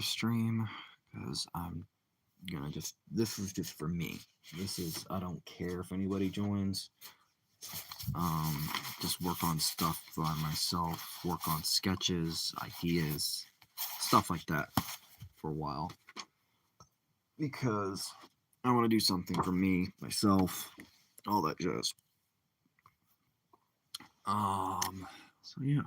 stream because I'm gonna this is just for me. I don't care if anybody joins. Just work on stuff by myself, work on sketches, ideas, stuff like that for a while. Because I want to do something for me, myself, all that jazz. So yeah.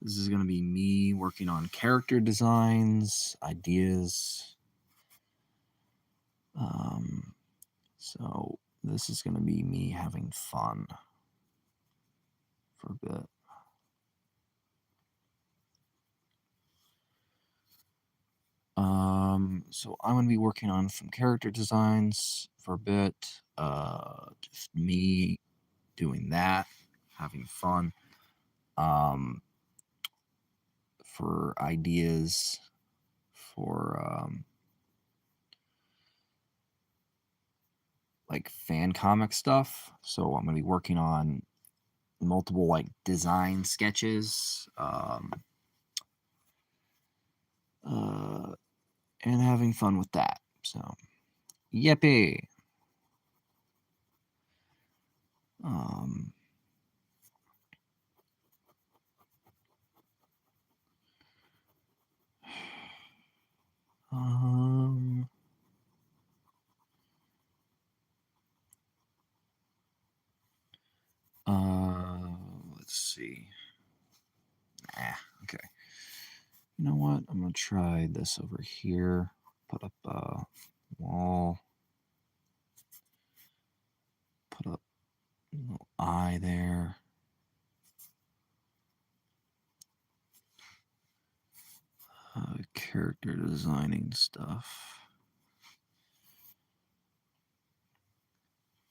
This is going to be me working on character designs, ideas. So this is going to be me having fun for a bit. So I'm going to be working on some character designs for a bit. Just me doing that, having fun. For ideas, for like fan comic stuff. So I'm going to be working on multiple like design sketches, and having fun with that. So, yippee! Um, um, let's see. Okay. You know what? I'm gonna try this over here. Put up a wall. Put up a little eye there. Character designing stuff.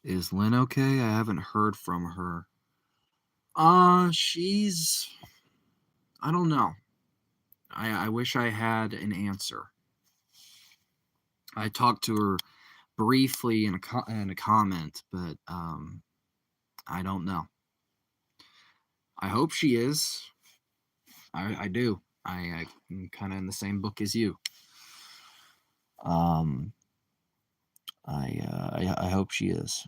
Is Lynn okay? I haven't heard from her. She's. I don't know. I wish I had an answer. I talked to her briefly in a comment, but I don't know. I hope she is. I do. I'm kind of in the same book as you. I hope she is.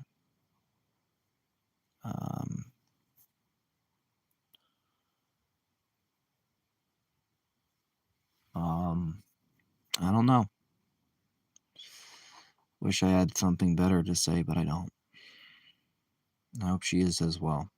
I don't know. Wish I had something better to say, but I don't. I hope she is as well.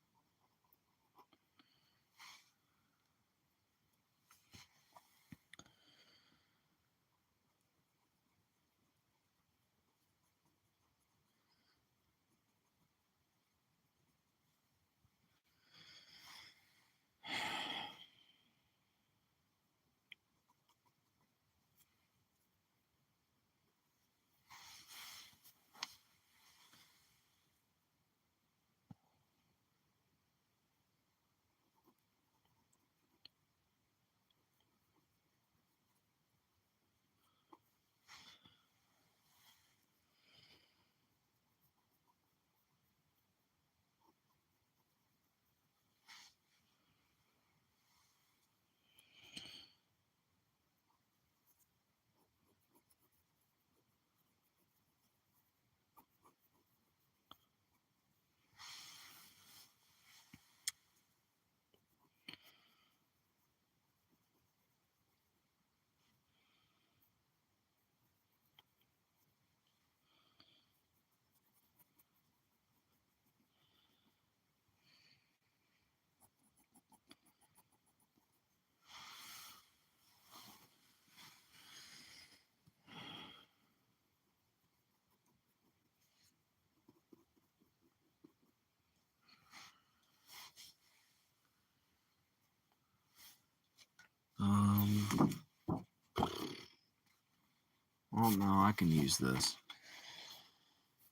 Well, no, I can use this.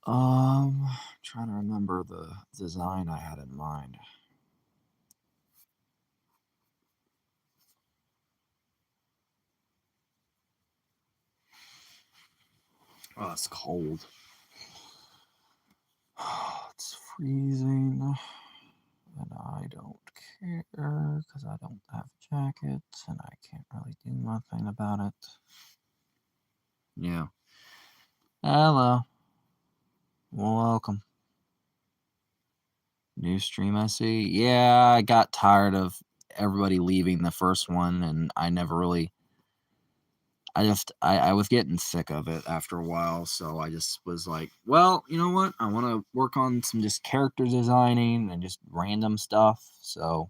Trying to remember the design I had in mind. Oh, it's cold. It's freezing, and I don't here because I don't have a jacket and I can't really do nothing about it. Yeah. Hello. Welcome. New stream I see. Yeah, I got tired of everybody leaving the first one, and I never really. I was getting sick of it after a while, so I just was like, well, you know what? I want to work on some just character designing and just random stuff. So,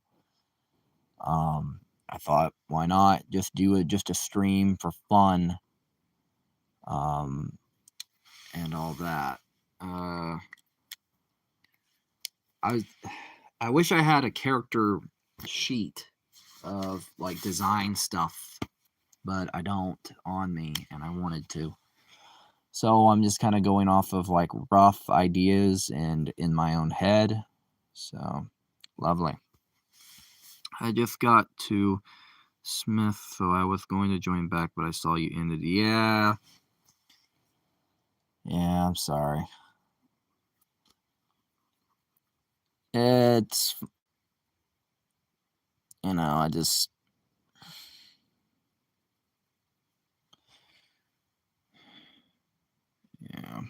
I thought, why not just do it, just a stream for fun, um, and all that. I I wish I had a character sheet of like design stuff, but I don't on me, and I wanted to. So I'm just kind of going off of like rough ideas and in my own head. So lovely. I just got to Smith, so I was going to join back, but I saw you ended. Yeah. Yeah, I'm sorry. It's, I just. Yeah.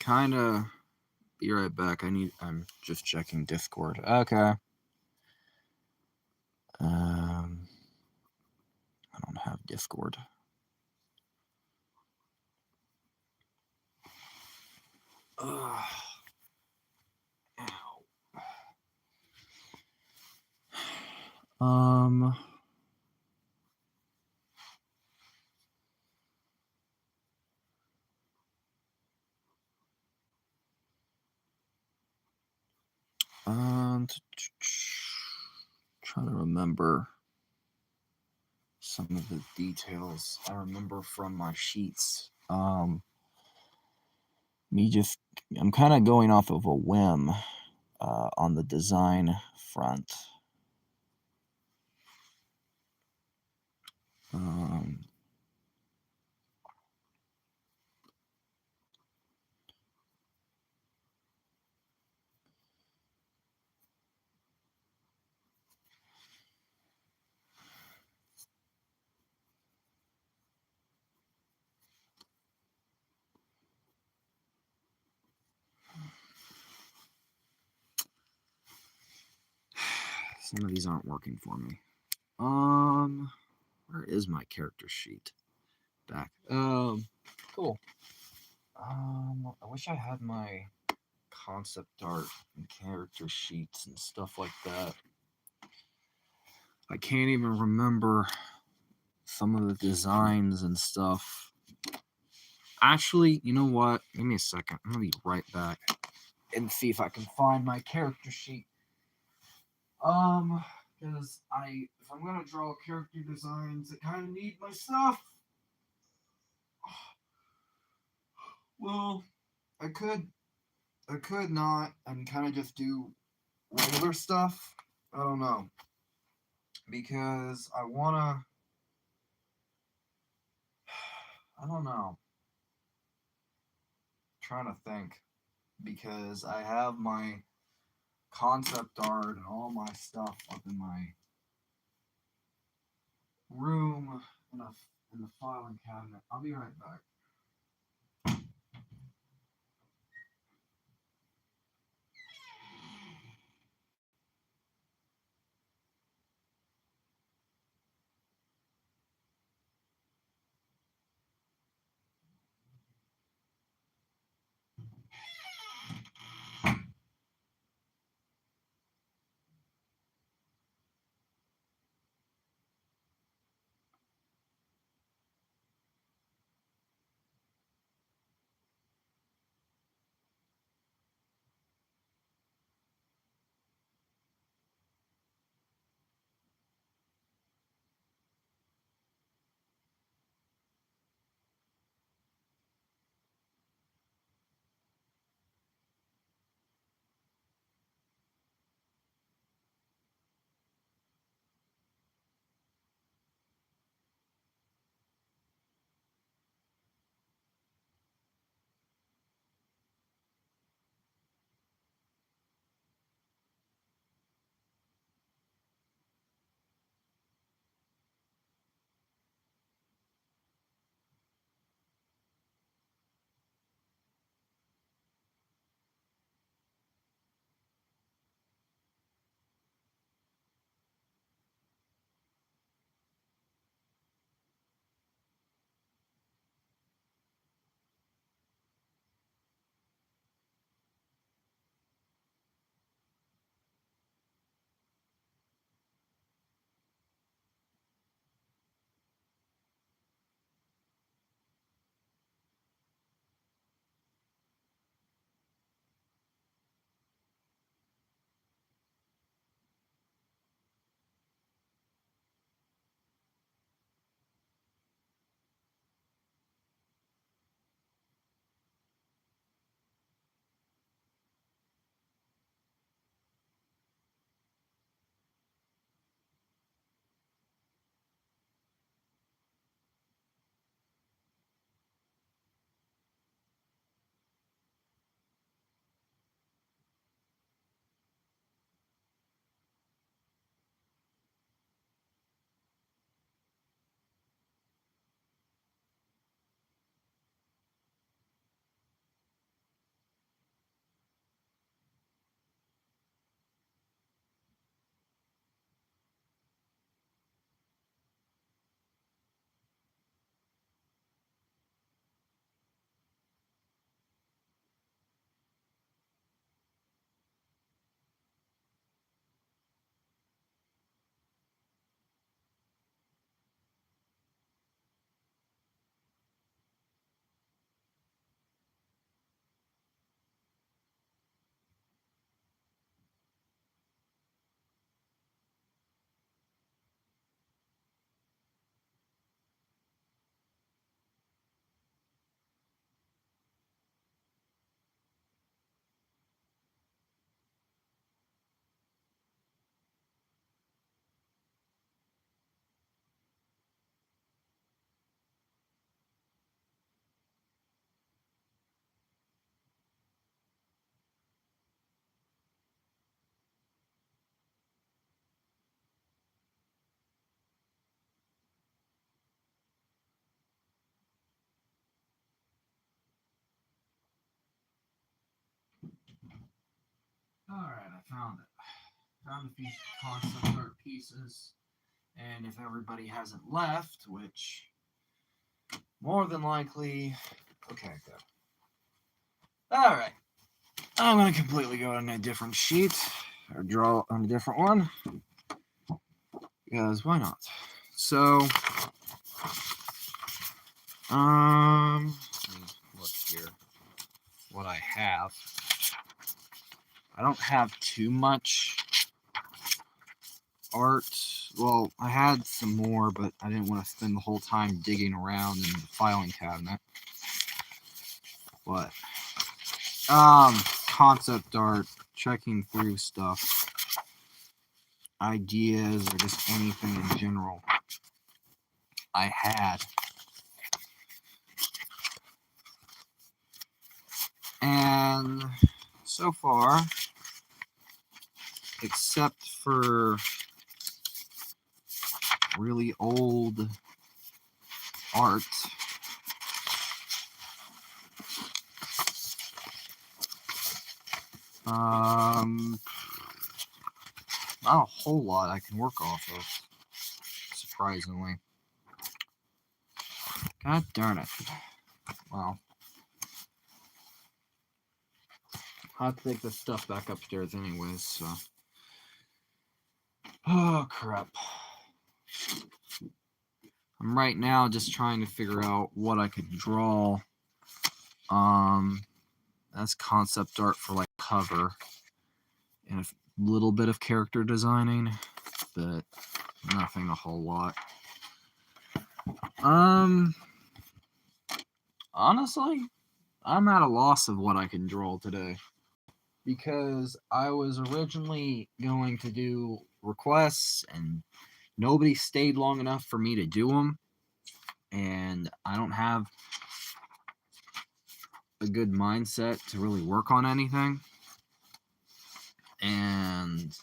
Kind of. Be right back. I'm just checking Discord. Okay. I don't have Discord. Ugh. Ow. Trying to remember some of the details I remember from my sheets. I'm kind of going off of a whim on the design front. Some of these aren't working for me. Where is my character sheet? Back. Cool. I wish I had my concept art and character sheets and stuff like that. I can't even remember some of the designs and stuff. Actually, you know what? Give me a second. I'm gonna be right back and see if I can find my character sheet. Because if I'm gonna draw character designs, I kind of need my stuff. Well, I could not, and kind of just do regular stuff. I don't know, because I wanna. I don't know. Trying to think, because I have my concept art and all my stuff up in my room in the filing cabinet. I'll be right back. Alright, I found it. Found a few concept art pieces. And if everybody hasn't left, which more than likely. Okay, good. Alright. I'm going to completely go on a different sheet. Or draw on a different one. Because why not? So, let me look here. What I have. I don't have too much art. Well, I had some more, but I didn't want to spend the whole time digging around in the filing cabinet. But, concept art, checking through stuff, ideas, or just anything in general I had. And so far, except for really old art, not a whole lot I can work off of, surprisingly. God darn it. Well, I'll have to take this stuff back upstairs anyways, so. Oh, crap. I'm right now just trying to figure out what I could draw. That's concept art for like cover and a little bit of character designing, but nothing a whole lot. Honestly, I'm at a loss of what I can draw today, because I was originally going to do requests and nobody stayed long enough for me to do them, and I don't have a good mindset to really work on anything. And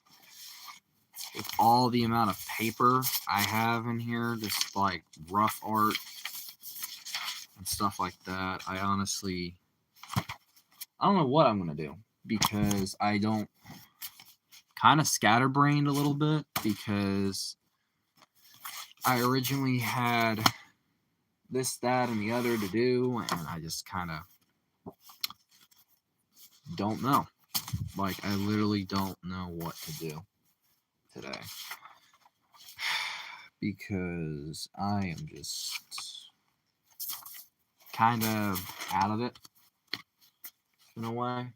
with all the amount of paper I have in here, just like rough art and stuff like that, I don't know what I'm gonna do, because I don't, kind of scatterbrained a little bit, because I originally had this, that, and the other to do, and I just kind of don't know. Like, I literally don't know what to do today, because I am just kind of out of it in a way.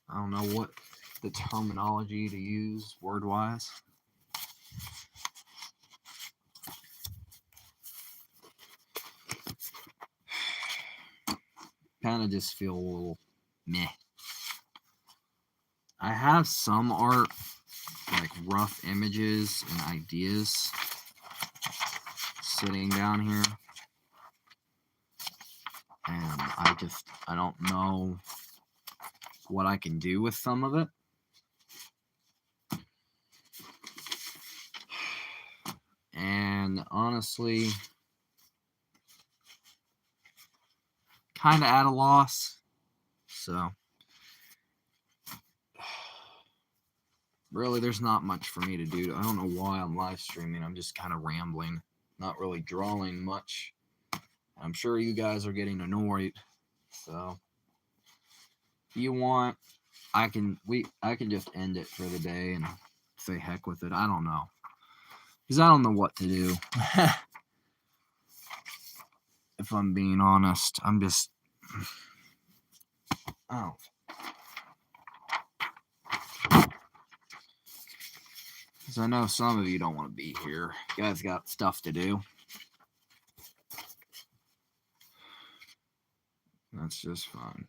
I don't know what the terminology to use word-wise. Kind of just feel a little meh. I have some art, like rough images and ideas sitting down here, and I don't know what I can do with some of it. And honestly, kind of at a loss. So, really, there's not much for me to do. I don't know why I'm live streaming. I'm just kind of rambling, not really drawing much. I'm sure you guys are getting annoyed. So, if you want, I can just end it for the day and say heck with it. I don't know, because I don't know what to do. If I'm being honest, I'm just, oh. Because I know some of you don't want to be here. You guys got stuff to do. That's just fine.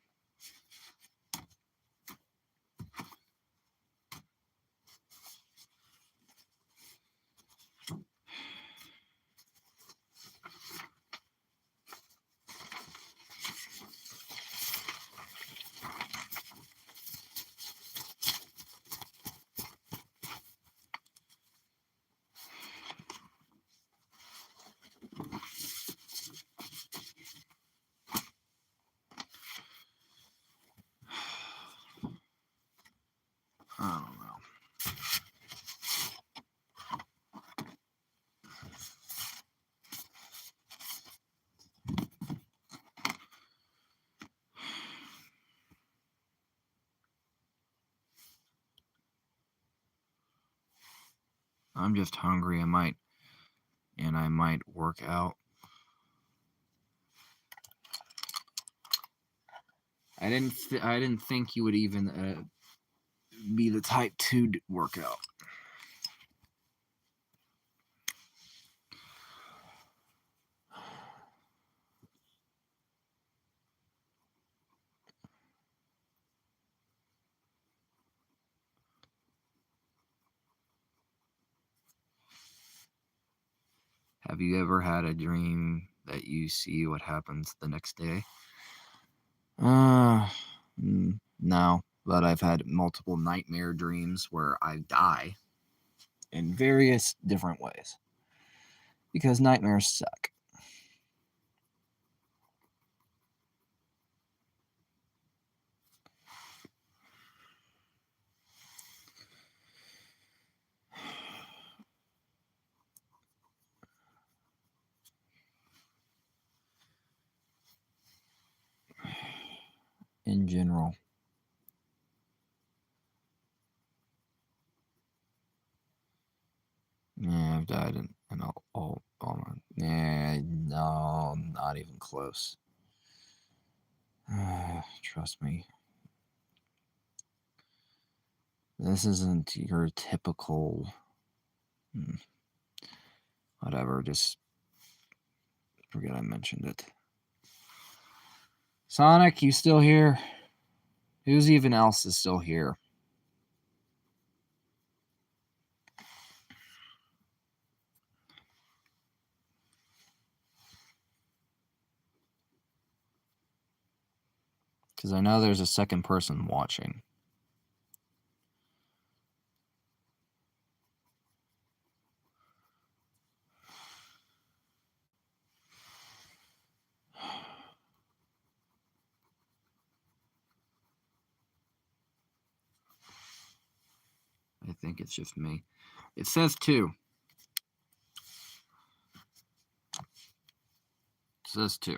I don't know. I'm just hungry. I might work out. I didn't think you would even be the type to work out. Have you ever had a dream that you see what happens the next day? No, but I've had multiple nightmare dreams where I die in various different ways because nightmares suck. In general. Yeah, I've died in all yeah, no, not even close. Trust me. This isn't your typical whatever, just forget I mentioned it. Sonic, you still here? Who's even else is still here? Because I know there's a second person watching. I think it's just me. It says 2. It says 2.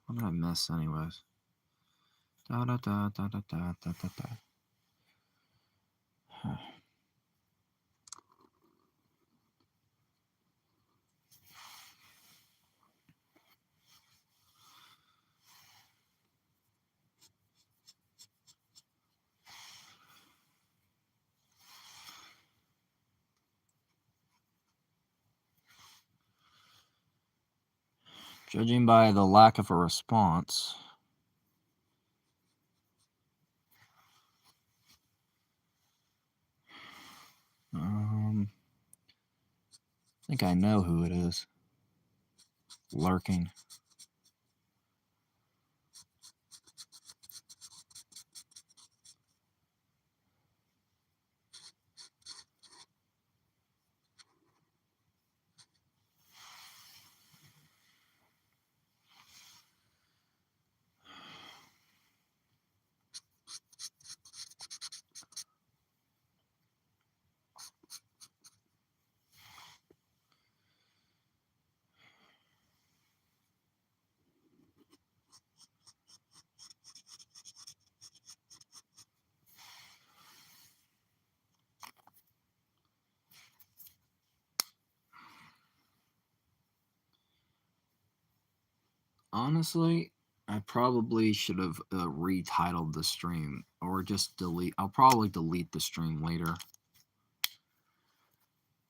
What did I miss, anyways? Da da da da da da da da da. Judging by the lack of a response. I think I know who it is. Lurking. Honestly, I probably should have retitled the stream or just delete. I'll probably delete the stream later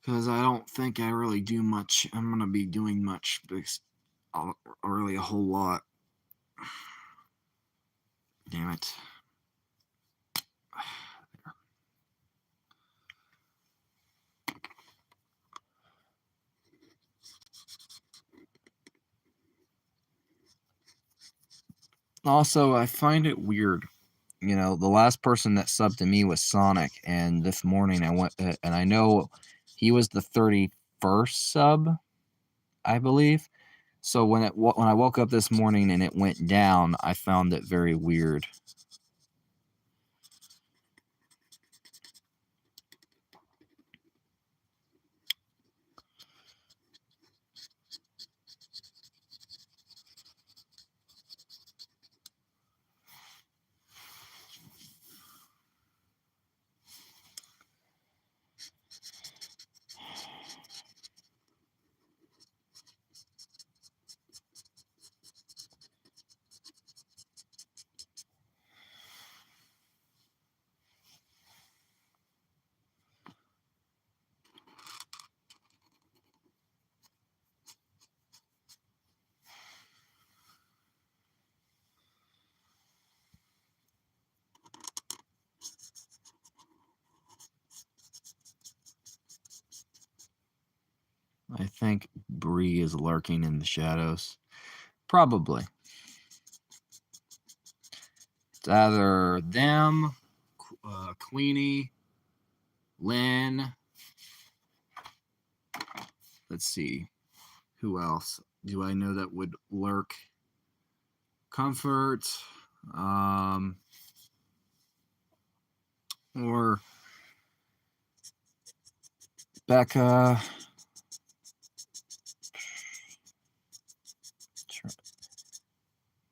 because I don't think I really do much. I'm gonna be doing much, really a whole lot. Damn it. Also, I find it weird. You know, the last person that subbed to me was Sonic, and this morning I went, and I know he was the 31st sub, I believe. So when I woke up this morning and it went down, I found it very weird. I think Bree is lurking in the shadows. Probably. It's either them, Queenie, Lynn. Let's see. Who else do I know that would lurk? Comfort. Or Becca.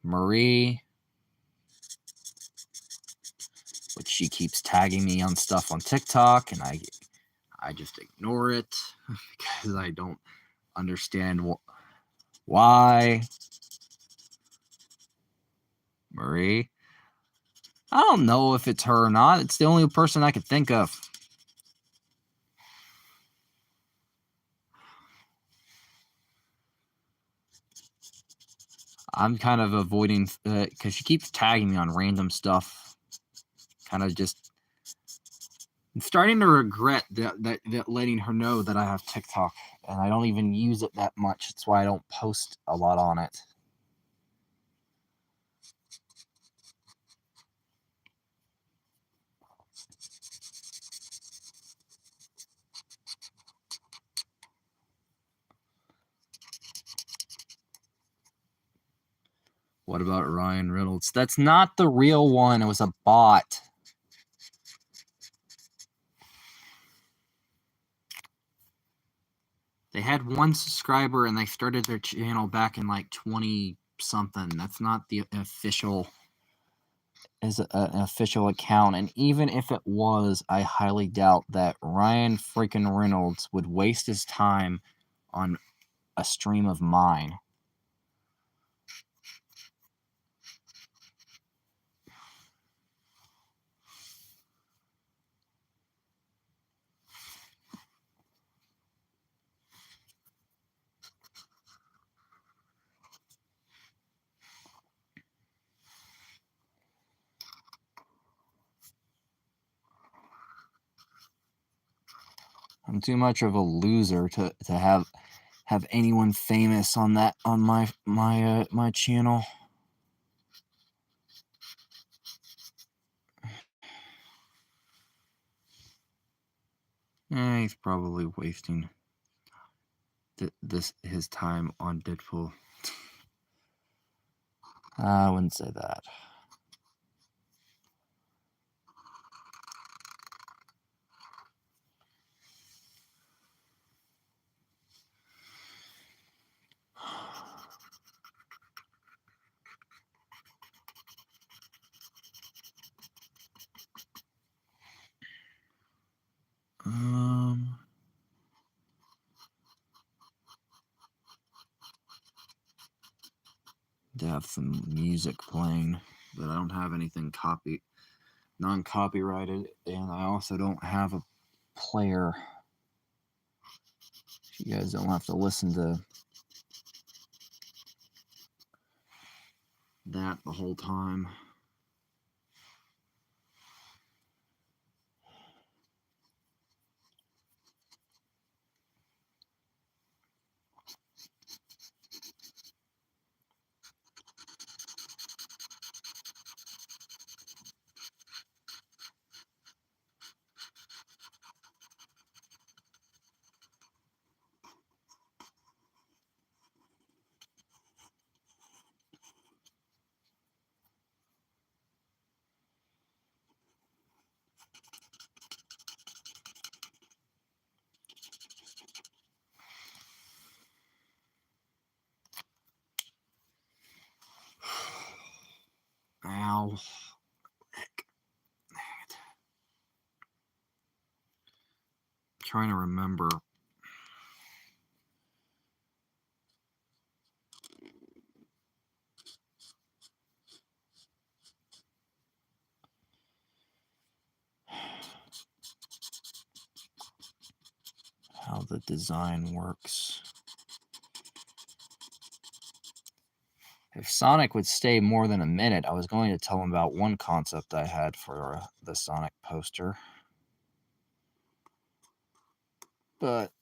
Marie. But she keeps tagging me on stuff on TikTok, and I just ignore it because I don't understand why. Marie. I don't know if it's her or not. It's the only person I could think of. I'm kind of avoiding because she keeps tagging me on random stuff. Kind of just I'm starting to regret that letting her know that I have TikTok, and I don't even use it that much. That's why I don't post a lot on it. What about Ryan Reynolds? That's not the real one. It was a bot. They had one subscriber and they started their channel back in like 20 something. That's not the official an official account. And even if it was, I highly doubt that Ryan freaking Reynolds would waste his time on a stream of mine. I'm too much of a loser to have anyone famous on my channel. He's probably wasting his time on Deadpool. I wouldn't say that. To have some music playing, but I don't have anything non-copyrighted, and I also don't have a player. You guys don't have to listen to that the whole time. Oh, heck. Dang it. I'm trying to remember. How the design works. If Sonic would stay more than a minute, I was going to tell him about one concept I had for the Sonic poster. But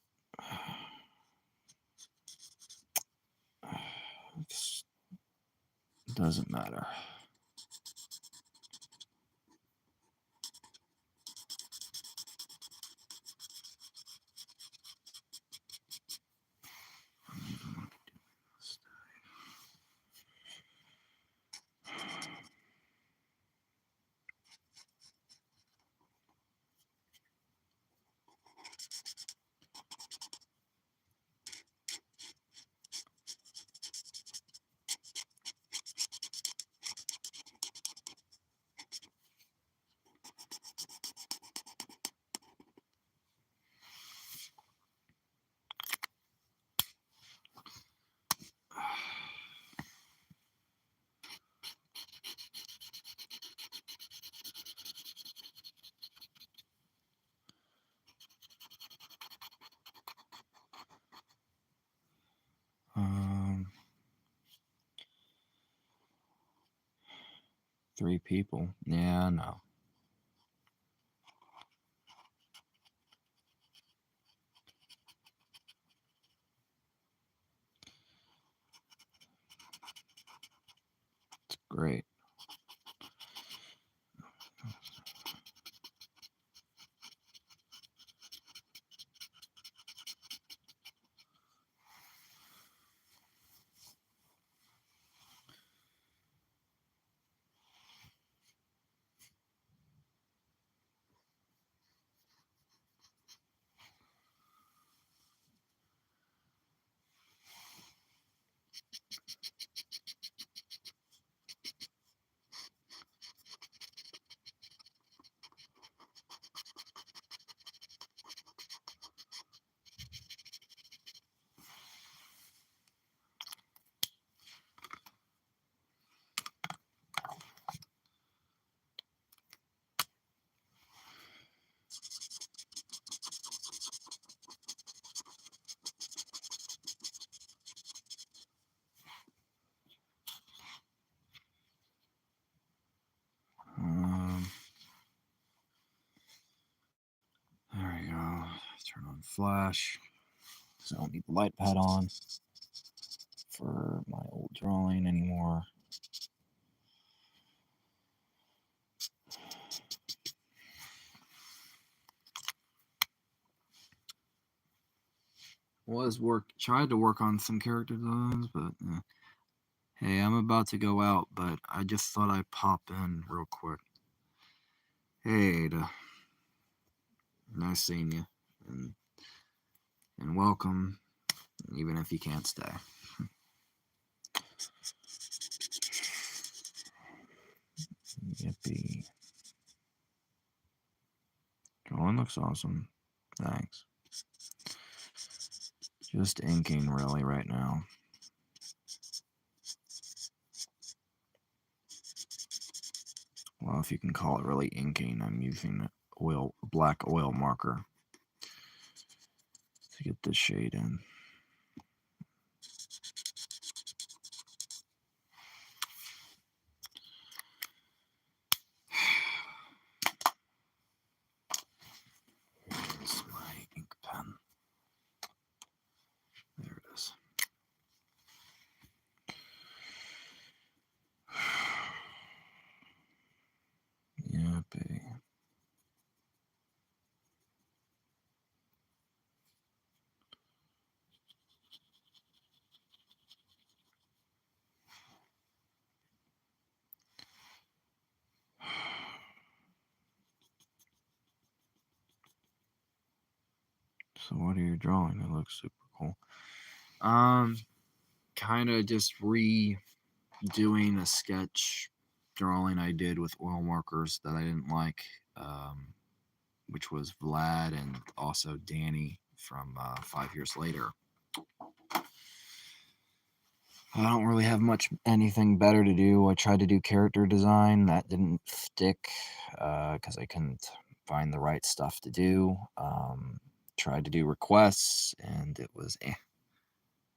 it doesn't matter. Um, 3 people. Yeah, no. It's great. There we go. Turn on flash. So I don't need the light pad on for my old drawing anymore. Tried to work on some character designs, but hey, I'm about to go out, but I just thought I'd pop in real quick. Hey, nice seeing you, and welcome, even if you can't stay. Yippee. Drawing looks awesome. Thanks. Just inking really right now. Well, if you can call it really inking, I'm using black oil marker to get this shade in. Here's my ink pen. There it is. Yippee. So what are you drawing? It looks super cool. Kind of just redoing a sketch drawing I did with oil markers that I didn't like, which was Vlad and also Danny from 5 Years Later. I don't really have anything better to do. I tried to do character design. That didn't stick because I couldn't find the right stuff to do. Tried to do requests, and it was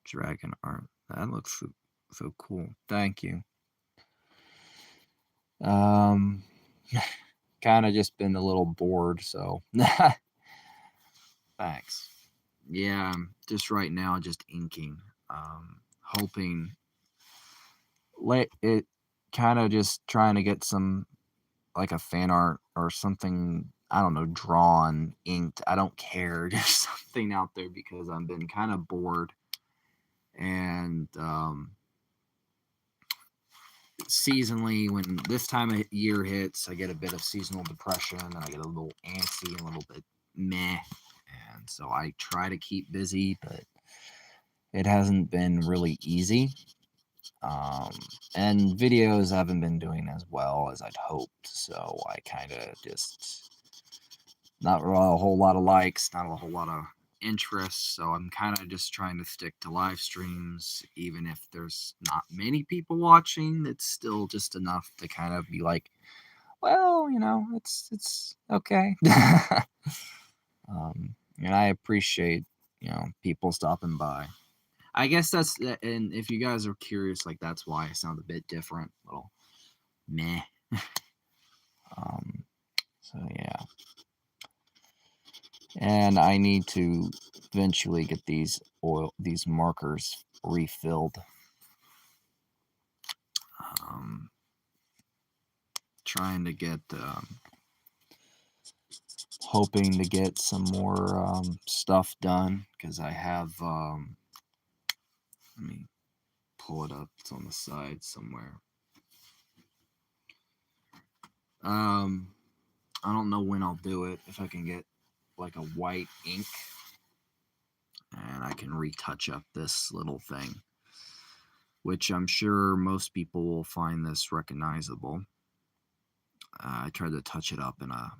dragon art. That looks so cool. Thank you. Kind of just been a little bored, so thanks. Yeah, just right now, just inking. Hoping it kind of just trying to get some like a fan art or something, I don't know, drawn, inked. I don't care. There's something out there because I've been kind of bored. And seasonally, when this time of year hits, I get a bit of seasonal depression and I get a little antsy, a little bit meh. And so I try to keep busy, but it hasn't been really easy. And videos haven't been doing as well as I'd hoped, so I kind of just not a whole lot of likes, not a whole lot of interest, so I'm kind of just trying to stick to live streams, even if there's not many people watching. It's still just enough to kind of be like, well, it's okay. And I appreciate people stopping by. I guess that's, and if you guys are curious, like that's why I sound a bit different, little meh. So yeah, and I need to eventually get these markers refilled. Trying to get, hoping to get some more stuff done because I have. Let me pull it up. It's on the side somewhere. I don't know when I'll do it. If I can get like a white ink and I can retouch up this little thing, which I'm sure most people will find this recognizable. I tried to touch it up in a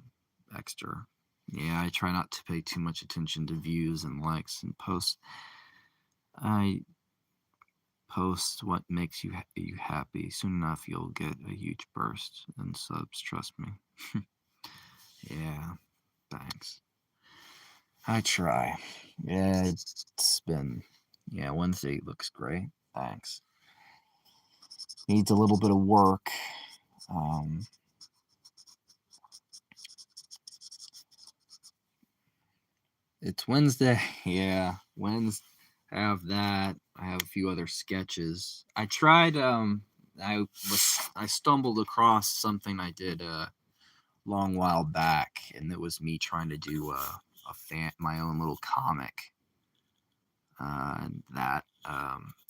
extra. Yeah, I try not to pay too much attention to views and likes and posts. I post what makes you happy. Soon enough, you'll get a huge burst in subs. Trust me. Yeah, thanks. I try. Yeah, it's been. Yeah, Wednesday looks great. Thanks. Needs a little bit of work. It's Wednesday. Yeah, Wednesday. I have that. I have a few other sketches. I tried. I stumbled across something I did a long while back, and it was me trying to do my own little comic. That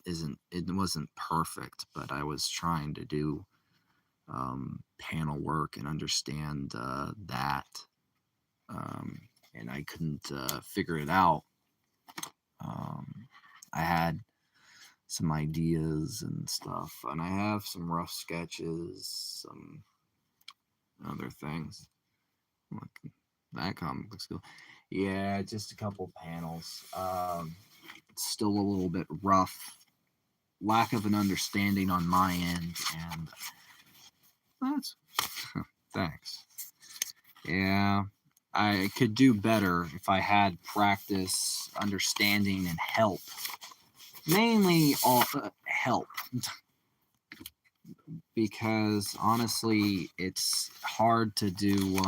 it wasn't perfect, but I was trying to do panel work and understand that, and I couldn't figure it out. I had some ideas and stuff, and I have some rough sketches, some other things. Look, that comic looks cool. Yeah, just a couple panels. It's still a little bit rough. Lack of an understanding on my end, and that's thanks. Yeah, I could do better if I had practice, understanding, and help. Mainly all help. Because honestly, it's hard to do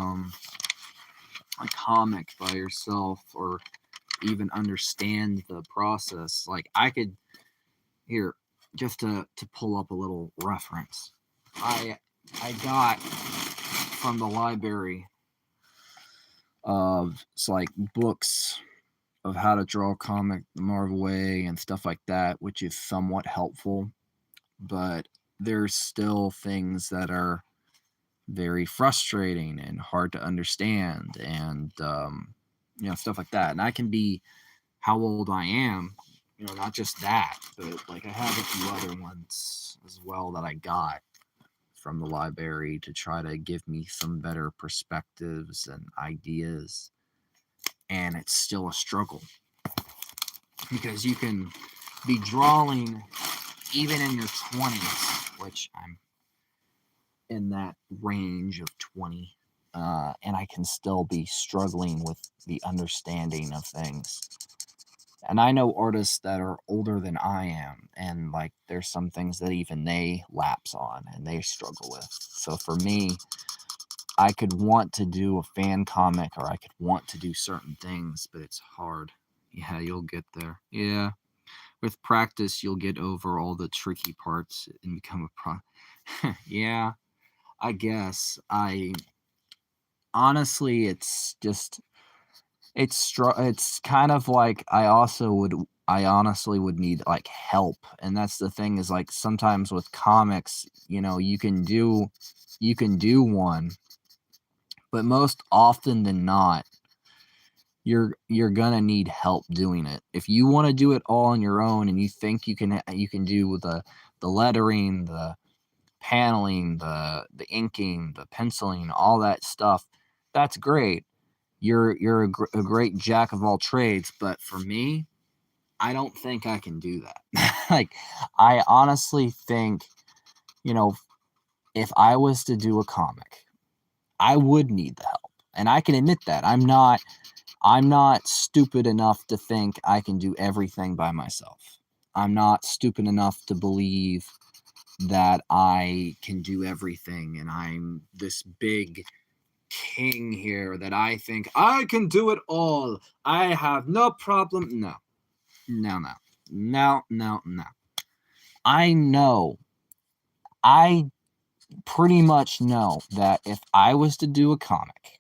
a comic by yourself or even understand the process. Like I could here just to pull up a little reference. I got from the library of it's like books of how to draw a comic the Marvel way and stuff like that, which is somewhat helpful, but there's still things that are very frustrating and hard to understand, and stuff like that. And I can be how old I am, not just that, but like I have a few other ones as well that I got from the library to try to give me some better perspectives and ideas. And it's still a struggle because you can be drawing even in your 20s, which I'm in that range of 20, and I can still be struggling with the understanding of things. And I know artists that are older than I am, and like there's some things that even they lapse on and they struggle with. So for me, I could want to do a fan comic or I could want to do certain things, but it's hard. Yeah, you'll get there. Yeah. With practice, you'll get over all the tricky parts and become a pro. Yeah, I guess. I honestly, it's just it's kind of like I honestly would need like help. And that's the thing is like sometimes with comics, you can do one, but most often than not, you're gonna need help doing it. If you want to do it all on your own and you think you can do the lettering, the paneling, the inking, the penciling, all that stuff, that's great. You're a great jack of all trades, but for me, I don't think I can do that. Like, I honestly think, you know, if I was to do a comic, I would need the help. And I can admit that. I'm not stupid enough to think I can do everything by myself. I'm not stupid enough to believe that I can do everything and I'm this big king here that I think I can do it all. I have no problem. No, no, no, no, no, no. I know, I pretty much know that if I was to do a comic,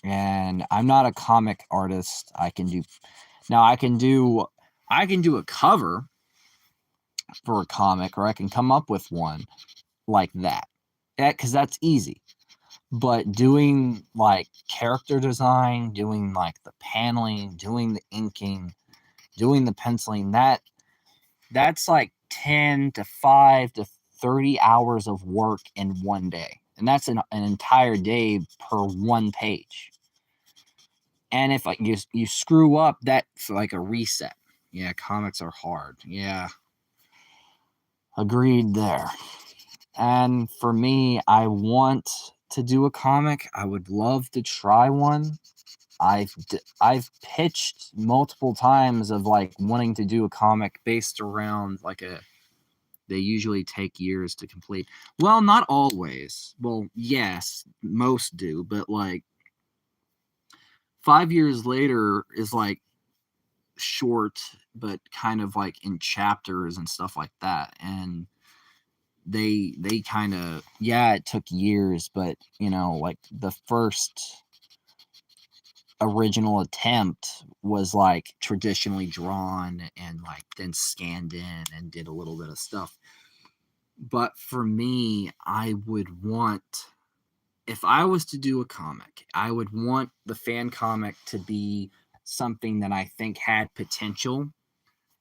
and I'm not a comic artist, I can do a cover for a comic, or I can come up with one like that. Because that's easy. But doing like character design, doing like the paneling, doing the inking, doing the penciling, that's like 10 to 5 to 30 hours of work in one day. And that's an entire day per one page. And if like you screw up, that's like a reset. Yeah, comics are hard. Yeah, agreed there. And for me, I want to do a comic. I would love to try one. I've pitched multiple times of like wanting to do a comic based around like a they usually take years to complete. Well, not always. Well, yes, most do, but like 5 years later is like short, but kind of like in chapters and stuff like that. And they kind of, yeah, it took years, but like the first original attempt was like traditionally drawn and like then scanned in and did a little bit of stuff. But for me, I would want, if I was to do a comic, I would want the fan comic to be something that I think had potential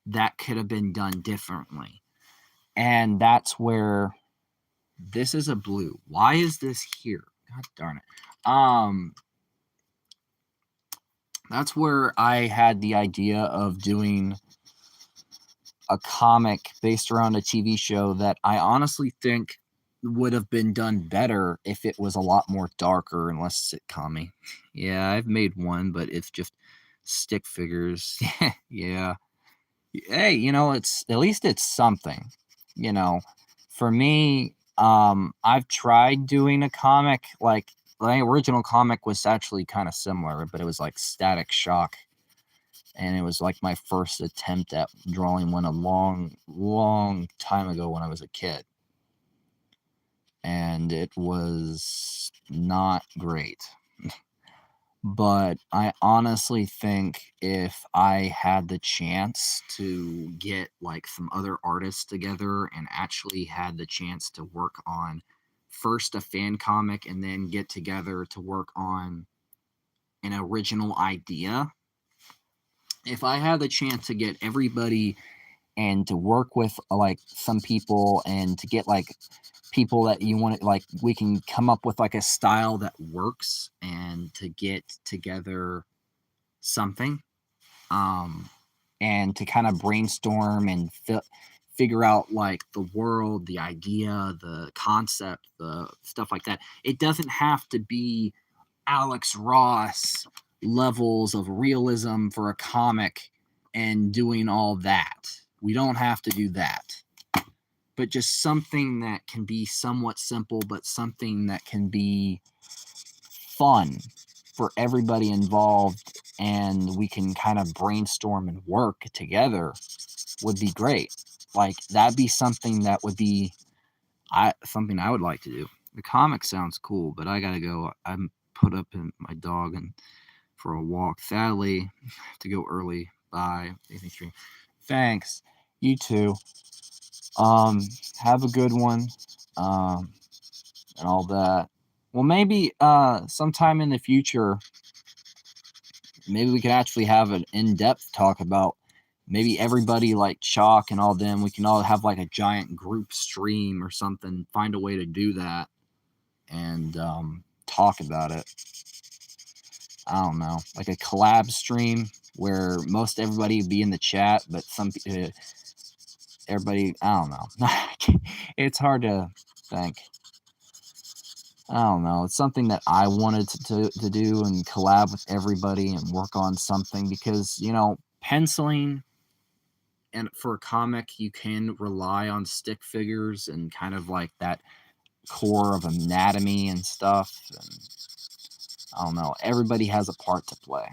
that could have been done differently. And that's where this is a blue. Why is this here? God darn it. That's where I had the idea of doing a comic based around a TV show that I honestly think would have been done better if it was a lot more darker and less sitcom-y. Yeah, I've made one, but it's just stick figures. Yeah. Hey, it's at least it's something. You know, for me, I've tried doing a comic. Like my original comic was actually kind of similar, but it was like Static Shock, and it was like my first attempt at drawing one a long, long time ago when I was a kid, and it was not great. But I honestly think if I had the chance to get like some other artists together and actually had the chance to work on first a fan comic and then get together to work on an original idea, if I had the chance to get everybody and to work with like some people and to get like people that you want to like we can come up with like a style that works and to get together something um and to kind of brainstorm and figure out like the world, the idea, the concept, the stuff like that. It doesn't have to be Alex Ross levels of realism for a comic and doing all that. We don't have to do that. But just something that can be somewhat simple, but something that can be fun for everybody involved, and we can kind of brainstorm and work together would be great. Like that'd be something that would be something I would like to do. The comic sounds cool, but I gotta go. I'm put up in my dog and for a walk. Sadly, I have to go early. Bye. Thanks. You too. Have a good one. Um, and all that. Well, maybe sometime in the future, maybe we could actually have an in-depth talk about maybe everybody like Chalk and all them. We can all have like a giant group stream or something. Find a way to do that and talk about it. I don't know, like a collab stream where most everybody would be in the chat, but some everybody, I don't know. It's hard to think. I don't know. It's something that I wanted to do and collab with everybody and work on something because, you know, penciling and for a comic, you can rely on stick figures and kind of like that core of anatomy and stuff. And I don't know. Everybody has a part to play,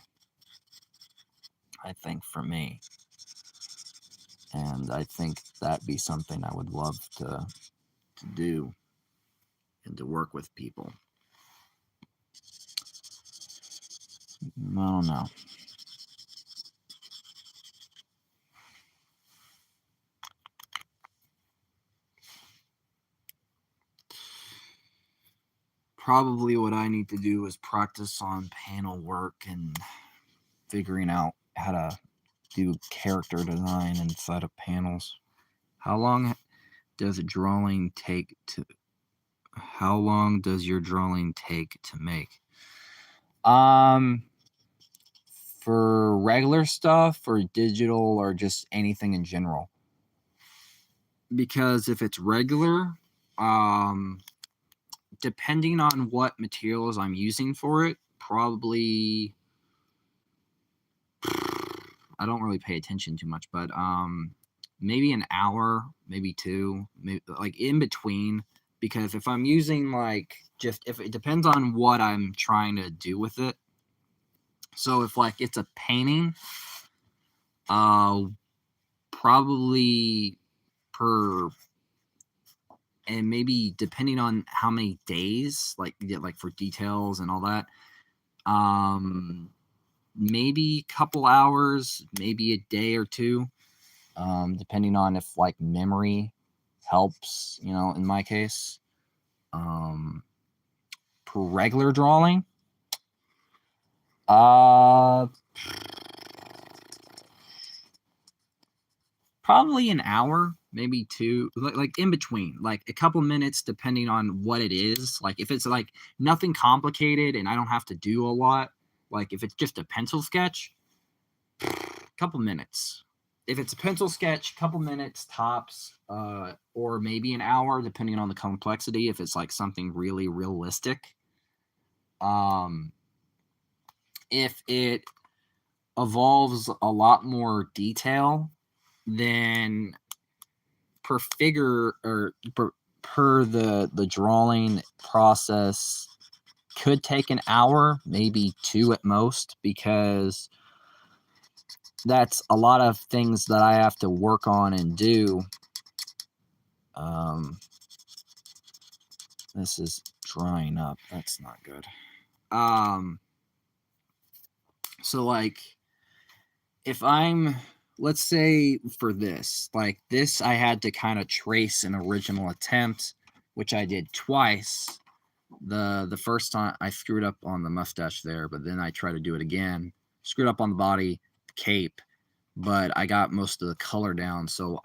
I think, for me. And I think that'd be something I would love to do and to work with people. I don't know. Probably what I need to do is practice on panel work and figuring out how to do character design inside of panels. How long does a drawing take to how long does your drawing take to make? For regular stuff or digital or just anything in general? Because if it's regular, depending on what materials I'm using for it, probably I don't really pay attention too much, but maybe an hour, maybe two, maybe like in between. Because if I'm using like just if it depends on what I'm trying to do with it. So if like it's a painting, probably per and maybe depending on how many days, like for details and all that, maybe a couple hours, maybe a day or two, depending on if like memory helps, you know, in my case. Per regular drawing, uh, probably an hour, maybe two, like in between, like a couple minutes, depending on what it is. Like if it's like nothing complicated and I don't have to do a lot, like if it's just a pencil sketch, couple minutes. If it's a pencil sketch, couple minutes tops, or maybe an hour, depending on the complexity. If it's like something really realistic, um, if it evolves a lot more detail, then per figure or per the drawing process could take an hour, maybe two at most, because that's a lot of things that I have to work on and do. This is drying up. That's not good. So like if I'm let's say for this, like this I had to kind of trace an original attempt, which I did twice. The first time I screwed up on the mustache there, but then I tried to do it again. Screwed up on the body, the cape. but I got most of the color down. So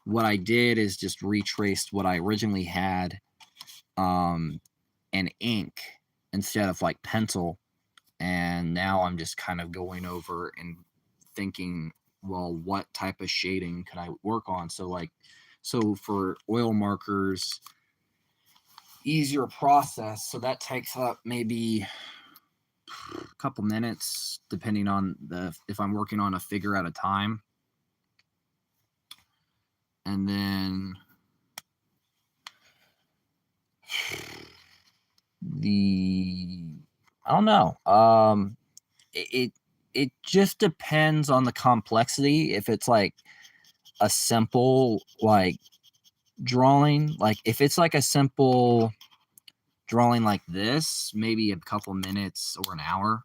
what I did is just retraced what I originally had in ink instead of like pencil. And now I'm just kind of going over and thinking, well, what type of shading could I work on? So for oil markers, easier process. So that takes up maybe a couple minutes, depending on if I'm working on a figure at a time. And then I don't know. It just depends on the complexity. If it's like a simple like drawing, like if it's like a simple drawing like this, maybe a couple minutes or an hour.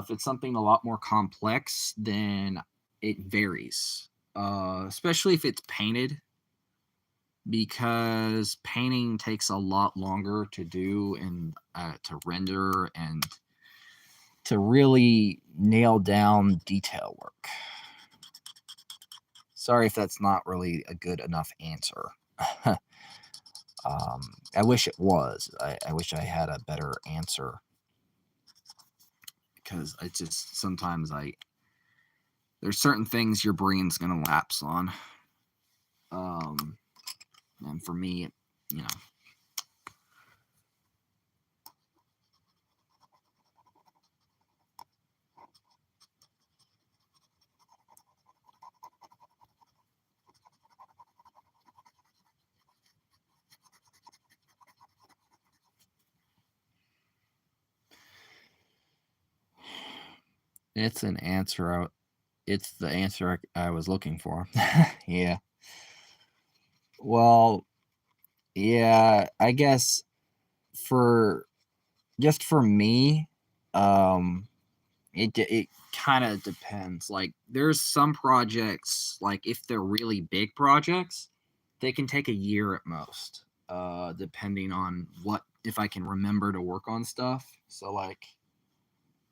If it's something a lot more complex, then it varies. Especially if it's painted, because painting takes a lot longer to do and to render and to really nail down detail work. Sorry if that's not really a good enough answer. I wish it was. I wish I had a better answer, because it's just sometimes there's certain things your brain's gonna lapse on. And for me, you know, it's an answer. It's the answer I was looking for. Yeah. Well, yeah, I guess for just for me, um, it kind of depends. Like there's some projects, like if they're really big projects, they can take a year at most, depending on what if I can remember to work on stuff. So like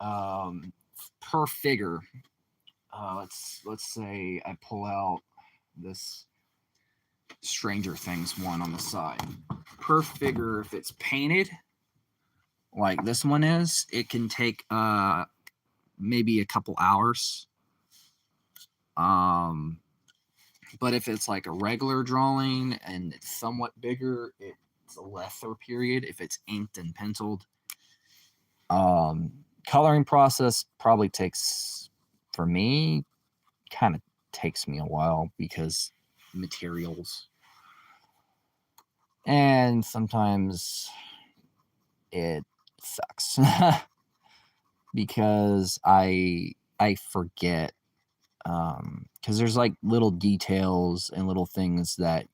um, per figure, let's say I pull out this Stranger Things one on the side. Per figure, if it's painted like this one is, it can take maybe a couple hours. Um, but if it's like a regular drawing and it's somewhat bigger, it's a lesser period. If it's inked and penciled, coloring process probably takes, for me, kind of takes me a while because materials, and sometimes it sucks because I forget, because there's like little details and little things that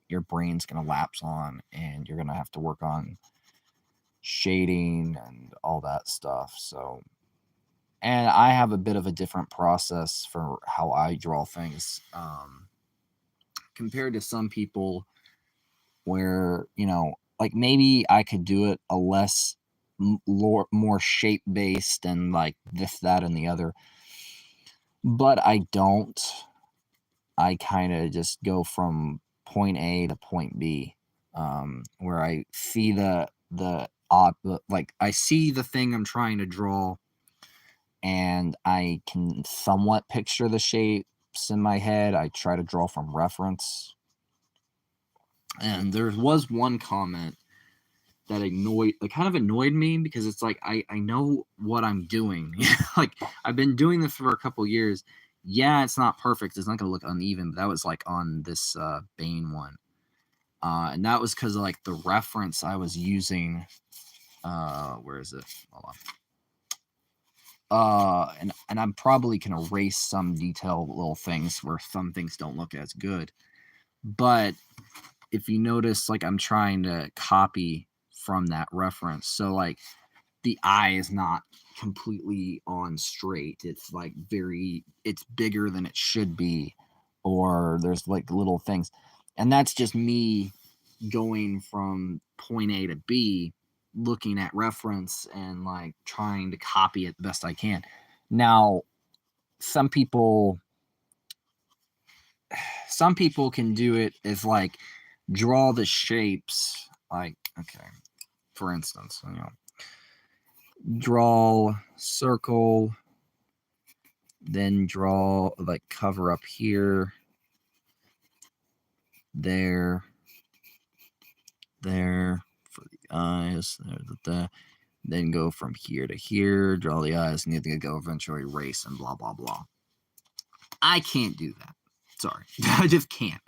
your brain's gonna lapse on, and you're gonna have to work on shading and all that stuff. So, and I have a bit of a different process for how I draw things, compared to some people where, like maybe I could do it a less more shape based and like this, that, and the other, but I don't. I kind of just go from point A to point B, where I see the odd, like I see the thing I'm trying to draw, and I can somewhat picture the shapes in my head. I try to draw from reference. And there was one comment that kind of annoyed me, because it's like I know what I'm doing. Like I've been doing this for a couple years. Yeah, it's not perfect. It's not gonna look uneven, but that was like on this Bane one. And that was because of like the reference I was using. Where is it? Hold on. And I'm probably can erase some detail little things where some things don't look as good. But if you notice, like I'm trying to copy from that reference, so like the eye is not completely on straight. It's like it's bigger than it should be, or there's like little things, and that's just me going from point A to B, looking at reference and like trying to copy it the best I can. Now, some people can do it as like draw the shapes, like, okay, for instance, draw circle, then draw like cover up here, there for the eyes, then go from here to here, draw the eyes, and you go eventually erase and blah blah blah. I can't do that. Sorry. I just can't.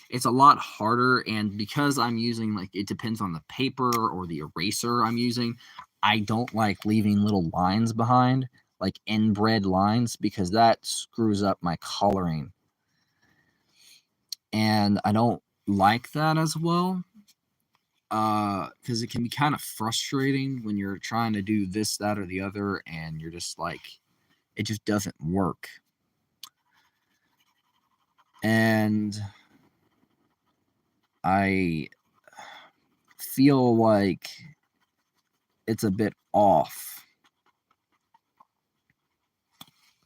It's a lot harder, and because I'm using, like, it depends on the paper or the eraser I'm using, I don't like leaving little lines behind, like inbred lines, because that screws up my coloring. And I don't like that as well, because it can be kind of frustrating when you're trying to do this, that, or the other, and you're just like, it just doesn't work. And I feel like it's a bit off.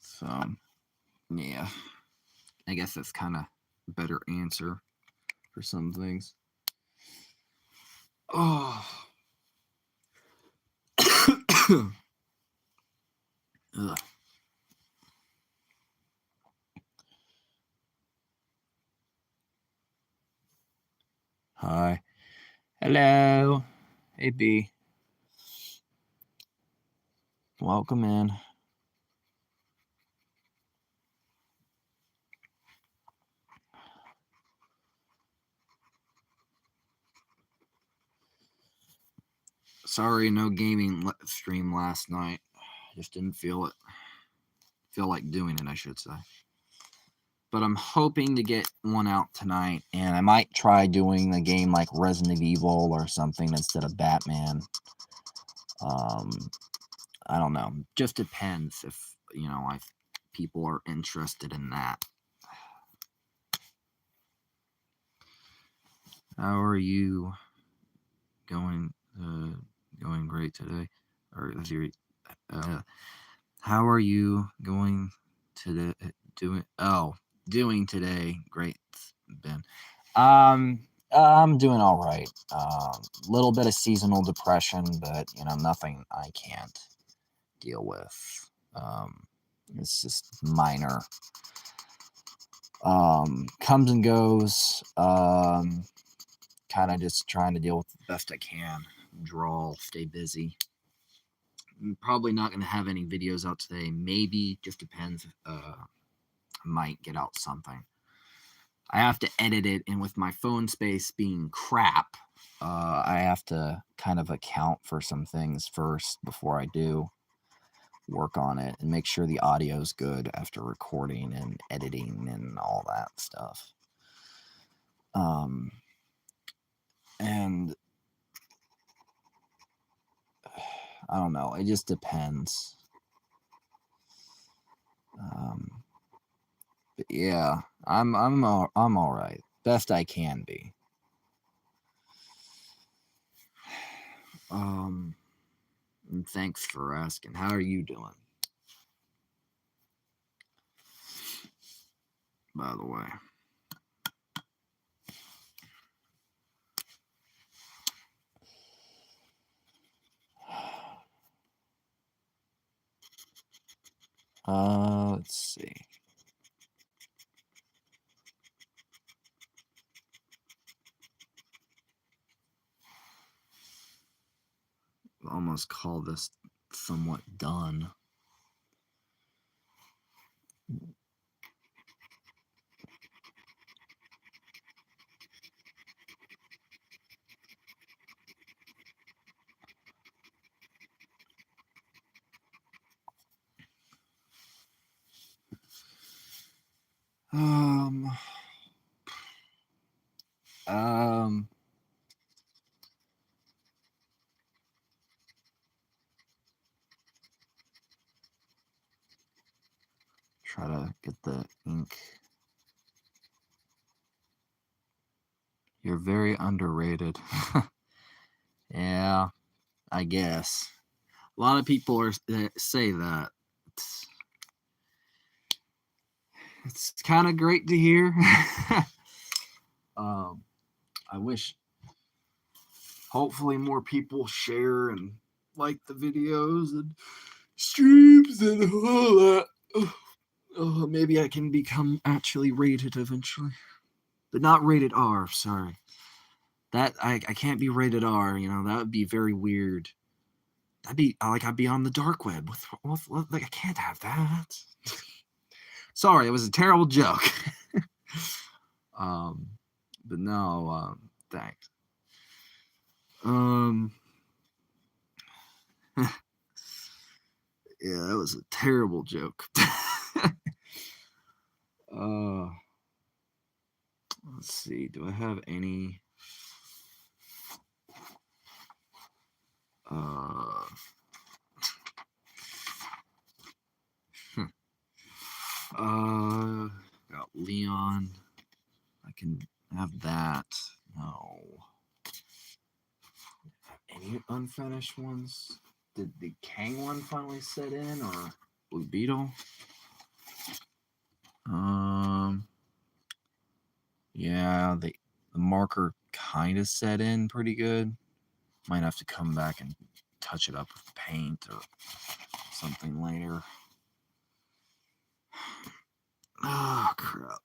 So, yeah. I guess that's kind of a better answer for some things. Oh. Ugh. Hi. Hello. Hey, B. Welcome in. Sorry, no gaming stream last night. Just didn't feel it. Feel like doing it, I should say. But I'm hoping to get one out tonight, and I might try doing a game like Resident Evil or something instead of Batman. I don't know. Just depends if, if people are interested in that. How are you going? Going great today. Or how are you going today? Doing today? Great, Ben. I'm doing all right. Little bit of seasonal depression, but nothing I can't deal with. It's just minor. Comes and goes. Kind of just trying to deal with the best I can. Draw, stay busy. I'm probably not going to have any videos out today. Maybe, just depends. I might get out something. I have to edit it, and with my phone space being crap, I have to kind of account for some things first before I do work on it and make sure the audio is good after recording and editing and all that stuff. And I don't know, it just depends. But yeah, I'm all right, best I can be. And thanks for asking. How are you doing? By the way. Let's see. Almost call this somewhat done. Try to get the ink. You're very underrated. Yeah, I guess. A lot of people say that. It's kind of great to hear. I wish, hopefully, more people share and like the videos and streams and all that. Maybe I can become actually rated eventually, but not rated R. Sorry, that I can't be rated R. That would be very weird. That'd be like I'd be on the dark web. Like I can't have that. Sorry, it was a terrible joke. But no, thanks. Yeah, that was a terrible joke. Let's see. Do I have any? Got Leon. I can have that. No. Any unfinished ones? Did the Kang one finally set in, or Blue Beetle? Yeah, the marker kind of set in pretty good. Might have to come back and touch it up with paint or something later. Oh, crap.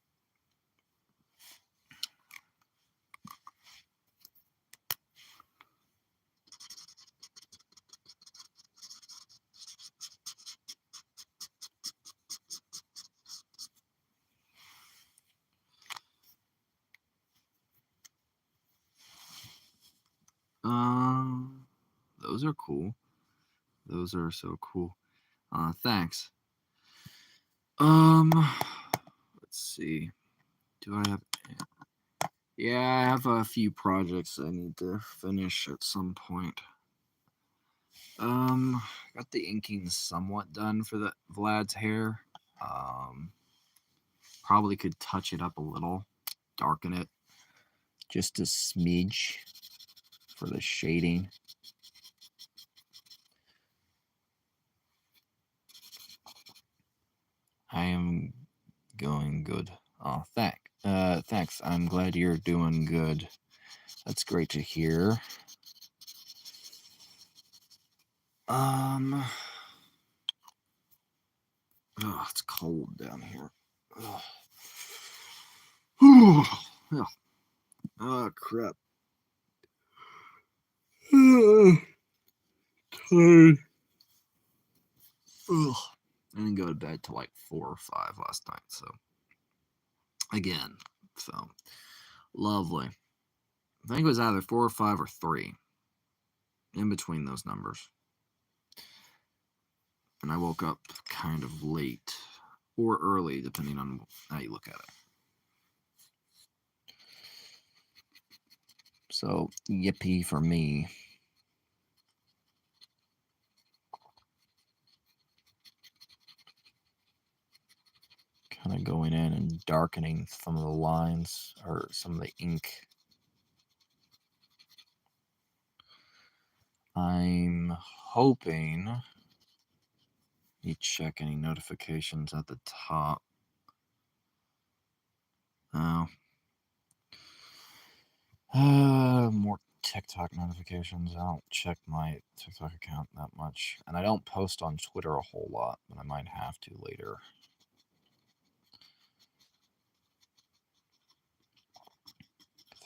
Those are cool. Those are so cool. Thanks. Let's see. Do I have? Yeah, I have a few projects I need to finish at some point. Got the inking somewhat done for the Vlad's hair. Probably could touch it up a little, darken it just a smidge for the shading. I am going good. Oh, thanks. I'm glad you're doing good. That's great to hear. Oh, it's cold down here. Oh, crap. Tired. I didn't go to bed till like 4 or 5 last night, so again, so lovely. I think it was either 4 or 5 or 3, in between those numbers. And I woke up kind of late or early, depending on how you look at it. So, yippee for me. Kind of going in and darkening some of the lines or some of the ink. I'm hoping you check any notifications at the top. More TikTok notifications. I don't check my TikTok account that much. And I don't post on Twitter a whole lot, but I might have to later.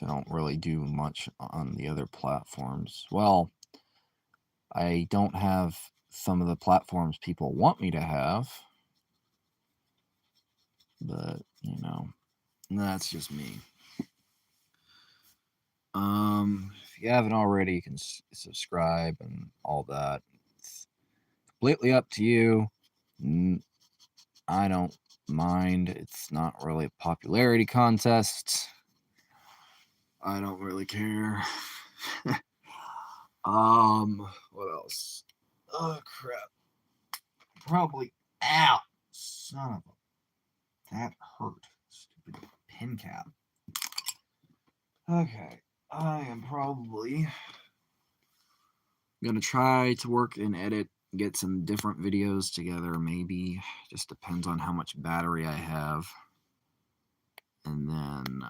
I don't really do much on the other platforms. Well, I don't have some of the platforms people want me to have. But, that's just me. If you haven't already, you can subscribe and all that. It's completely up to you. I don't mind. It's not really a popularity contest. I don't really care. What else? Oh, crap. Probably. Ow! Son of a. That hurt. Stupid pin cap. Okay. I am probably gonna try to work and edit get some different videos together. Maybe just depends on how much battery I have. And then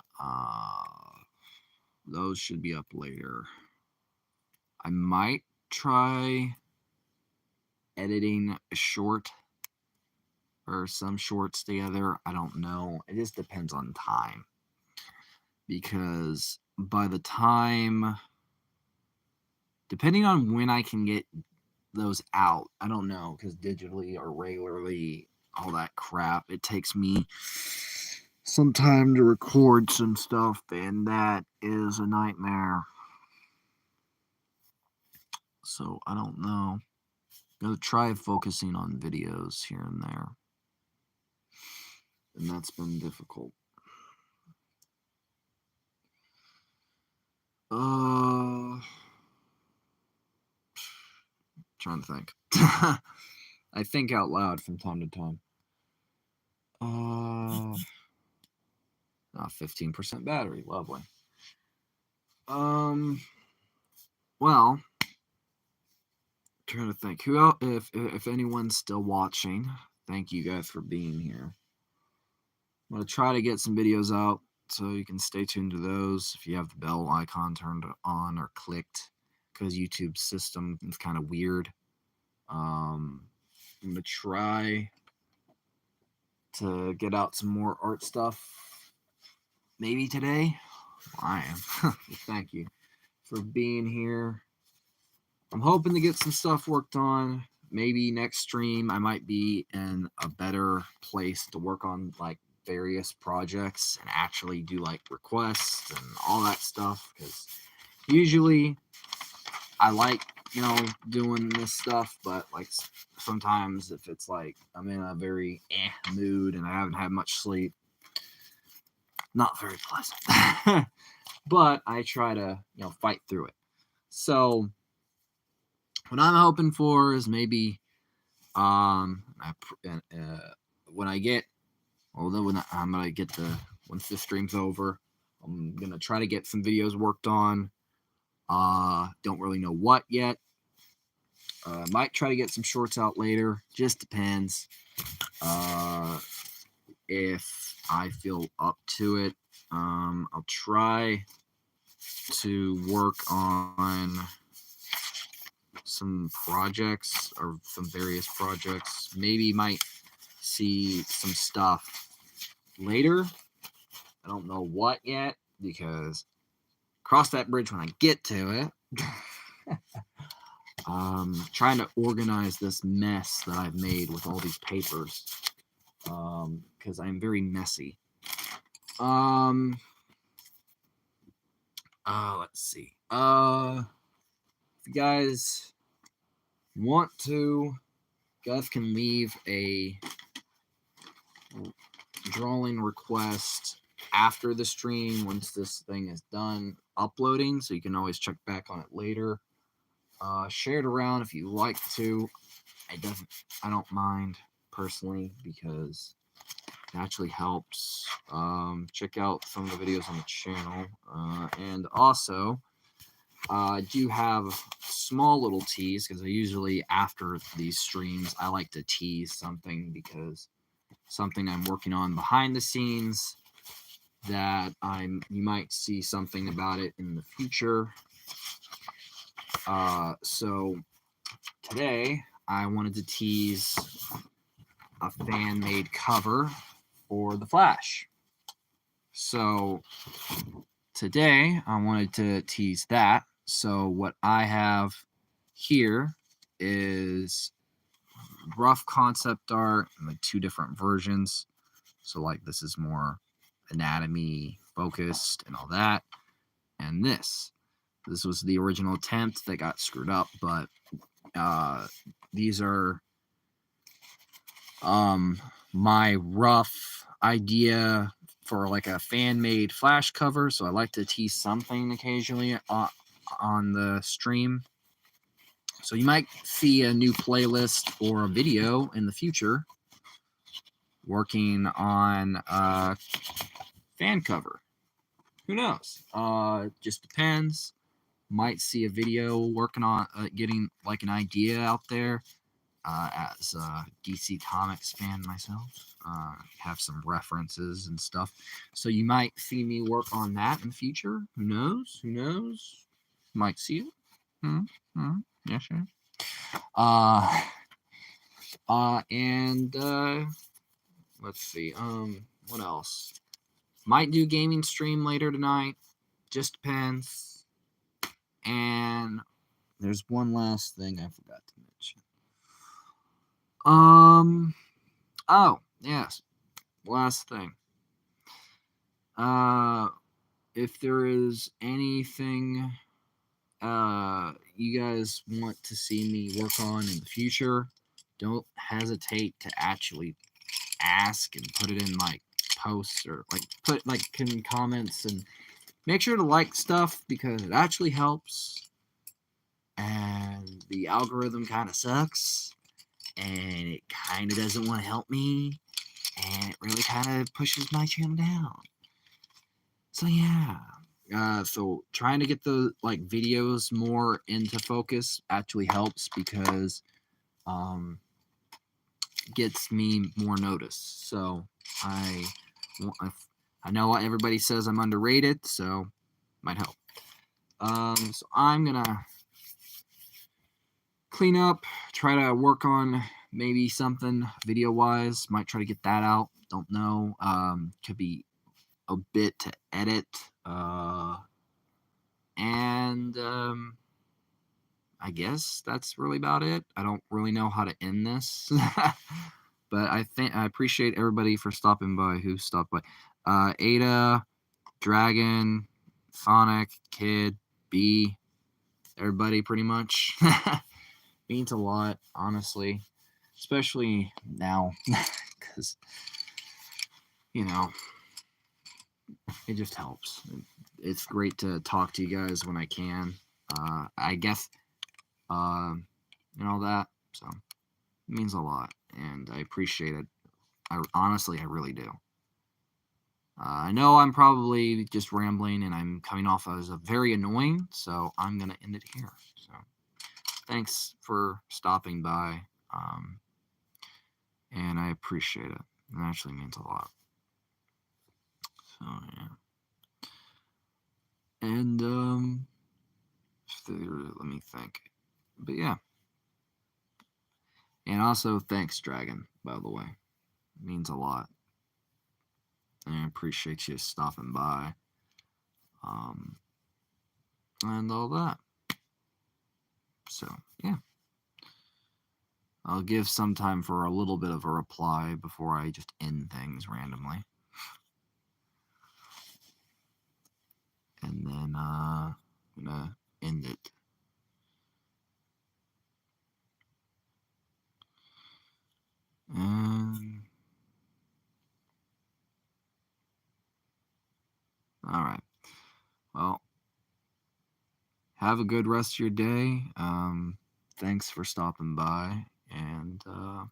those should be up later. I might try editing a short or some shorts together. I don't know. It just depends on time. Because by the time, depending on when I can get those out, I don't know, because digitally or regularly, all that crap, it takes me some time to record some stuff, and that is a nightmare. So I don't know. I'll try focusing on videos here and there, and that's been difficult. Trying to think. I think out loud from time to time. 15% battery, lovely. Well, trying to think who else, if anyone's still watching, thank you guys for being here. I'm gonna try to get some videos out, so you can stay tuned to those if you have the bell icon turned on or clicked, because YouTube's system is kind of weird. I'm gonna try to get out some more art stuff maybe today. I am. Thank you for being here. I'm hoping to get some stuff worked on. Maybe next stream I might be in a better place to work on like various projects and actually do like requests and all that stuff, because usually I like, doing this stuff, but like sometimes if it's like I'm in a very mood and I haven't had much sleep, not very pleasant. But I try to, fight through it. So what I'm hoping for is maybe when I get, although when I'm gonna get once this stream's over, I'm gonna try to get some videos worked on. Don't really know what yet. Might try to get some shorts out later. Just depends. If I feel up to it, I'll try to work on some projects or some various projects. Maybe might see some stuff later. I don't know what yet, because cross that bridge when I get to it. Trying to organize this mess that I've made with all these papers, because I'm very messy. Let's see. If you guys want to, you guys can leave a drawing request after the stream once this thing is done uploading, so you can always check back on it later. Share it around if you like to. I don't mind personally, because it actually helps. Check out some of the videos on the channel, and also I do have small little teas, because I usually after these streams I like to tease something, because something I'm working on behind the scenes that you might see something about it in the future. So today I wanted to tease a fan-made cover for The Flash. So today I wanted to tease that. So what I have here is rough concept art and like 2 different versions. So like this is more anatomy focused and all that. And this was the original attempt that got screwed up, but these are my rough idea for like a fan-made Flash cover. So I like to tease something occasionally on the stream. So you might see a new playlist or a video in the future working on a fan cover. Who knows? Just depends. Might see a video working on getting like an idea out there. as a DC Comics fan myself. Have some references and stuff. So you might see me work on that in the future. Who knows? Who knows? Might see it. Yeah, sure. And let's see. What else? Might do gaming stream later tonight. Just depends. And there's one last thing I forgot to mention. Oh, yes. Last thing. If there is anything you guys want to see me work on in the future, don't hesitate to actually ask and put it in like posts or like put like in comments, and make sure to like stuff because it actually helps. And the algorithm kind of sucks, and it kind of doesn't want to help me, and it really kind of pushes my channel down. So yeah, so trying to get the like videos more into focus actually helps because gets me more notice. So I know everybody says I'm underrated, so might help. So I'm gonna clean up, try to work on maybe something video wise. Might try to get that out. Don't know. Could be a bit to edit. And I guess that's really about it. I don't really know how to end this. But I appreciate everybody for stopping by who stopped by. Ada, Dragon, Sonic, Kid, B, everybody pretty much. Means a lot, honestly. Especially now. Because, you know, it just helps. It's great to talk to you guys when I can. I guess, and all that. So, it means a lot. And I appreciate it. Honestly, I really do. I know I'm probably just rambling and I'm coming off as a very annoying, so I'm going to end it here. So, thanks for stopping by, and I appreciate it. It actually means a lot. So, yeah. And, let me think. But, yeah. And also, thanks, Dragon, by the way. It means a lot. And I appreciate you stopping by. And all that. So, yeah. I'll give some time for a little bit of a reply before I just end things randomly. And then I'm gonna end it. Alright. Well, have a good rest of your day. Thanks for stopping by, and I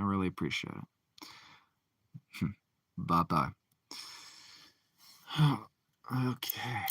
really appreciate it. Bye-bye. Okay.